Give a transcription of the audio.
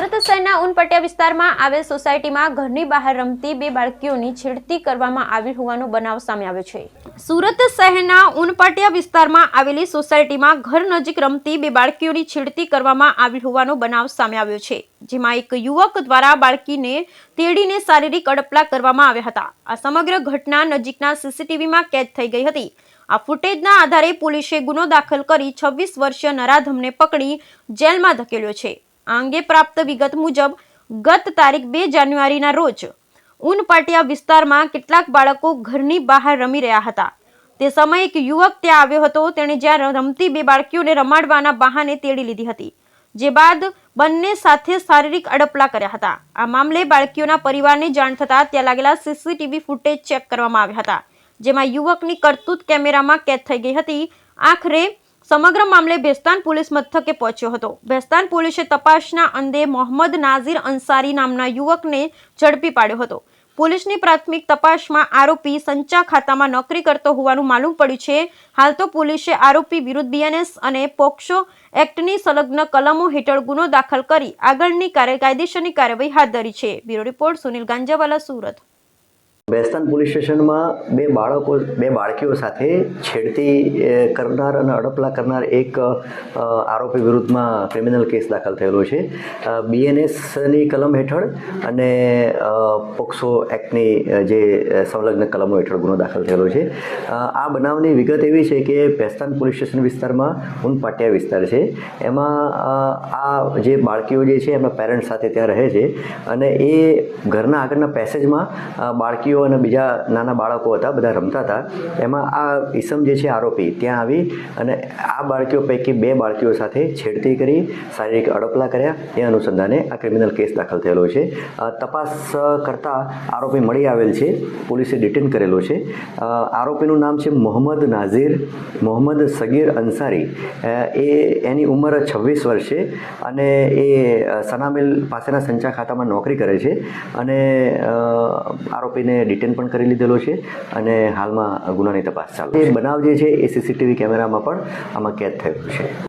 સુરત શહેરના ઉનપટિયા વિસ્તારમાં આવેલ સોસાયટીમાં ઘરની બહાર રમતી બે બાળકીઓની છેડતી કરવામાં આવી હોવાનો બનાવ સામે આવ્યો છે। સુરત શહેરના ઉનપટિયા વિસ્તારમાં આવેલી સોસાયટીમાં ઘર નજીક રમતી બે બાળકીઓની છેડતી કરવામાં આવી હોવાનો બનાવ સામે આવ્યો છે, જેમાં એક યુવક દ્વારા બાળકીને તેડીને શારીરિક અડપલા કરવામાં આવ્યા હતા। આ સમગ્ર ઘટના નજીકના સીસીટીવીમાં કેદ થઈ ગઈ હતી। આ ફૂટેજના આધારે પોલીસે ગુનો દાખલ કરી 26 વર્ષીય નરાધમને પકડી જેલમાં ધકેલ્યો છે। આ અંગે પ્રાપ્ત વિગત મુજબ ગત તારીખ 2 જાન્યુઆરીના રોજ ઉનપાટિયા વિસ્તારમાં કેટલાક બાળકો ઘરની બહાર રમી રહ્યા હતા। તે સમયે એક યુવક ત્યાં આવ્યો હતો। તેણે જ્યાં રમતી બે બાળકીઓને રમાડવાના બહાને તેડી લીધી હતી, જે બાદ બંને સાથે શારીરિક અડપલા કર્યા હતા। આ મામલે બાળકીઓના પરિવારને જાણ થતાં ત્યાં લાગેલા સીસીટીવી ફૂટેજ ચેક કરવામાં આવ્યા હતા, જેમાં યુવકની કરતૂત કેમેરામાં કેદ થઈ ગઈ હતી। આખરે સમગ્ર મામલે ભેસ્તાન પોલીસ મથકે પહોંચ્યો હતો। ભેસ્તાન પોલીસે તપાસના અંતે મોહમ્મદ નાઝીર અંસારી નામના યુવકને ઝડપી પાડ્યો હતો। પોલીસની પ્રાથમિક તપાસમાં આરોપી સંચા ખાતામાં નોકરી કરતો હોવાનું માલુમ પડ્યું છે। હાલ તો પોલીસે આરોપી વિરુદ્ધ બીએનએસ અને પોક્સો એક્ટની સંલગ્ન કલમો હેઠળ ગુનો દાખલ કરી આગળની કાયદેસરની કાર્યવાહી હાથ ધરી છે। Bureau report Sunil Ganjawala, Surat. Bhestan police સ્ટેશનમાં બે બાળકીઓ સાથે છેડતી કરનાર અને અડપલા કરનાર એક આરોપી વિરુદ્ધમાં ક્રિમિનલ કેસ દાખલ થયેલો છે। બીએનએસની કલમ હેઠળ અને પોક્સો એક્ટની જે સંલગ્ન કલમો હેઠળ ગુનો દાખલ થયેલો છે। આ બનાવની વિગત એવી છે કે ભેસ્તાન પોલીસ સ્ટેશન વિસ્તારમાં ઉનપાટિયા વિસ્તાર છે, એમાં આ જે બાળકીઓ જે છે એમના પેરેન્ટ્સ સાથે ત્યાં રહે છે અને એ ઘરના આગળના પેસેજમાં બાળકીઓ અને બીજા નાના બાળકો હતા, બધા રમતા હતા। એમાં આ ઈસમ જે છે આરોપી ત્યાં આવી અને આ બાળકીઓ પૈકી બે બાળકીઓ સાથે છેડતી કરી, શારીરિક અડપલા કર્યા। એ અનુસંધાને આ ક્રિમિનલ કેસ દાખલ થયેલો છે। તપાસ કરતા આરોપી મળી આવેલ છે, પોલીસે ડિટેન કરેલો છે। આરોપીનું નામ છે મોહમ્મદ નાઝીર મોહમ્મદ સગીર અંસારી। એની ઉંમર 26 વર્ષ છે અને એ સનામિલ પાસેના સંચા ખાતામાં નોકરી કરે છે અને આરોપીને ડિટેન પણ કરી લીધેલો છે અને હાલમાં ગુનાની તપાસ ચાલુ છે। બનાવ જે છે એ સીસીટીવી કેમેરામાં પણ આમાં કેદ થયેલો છે।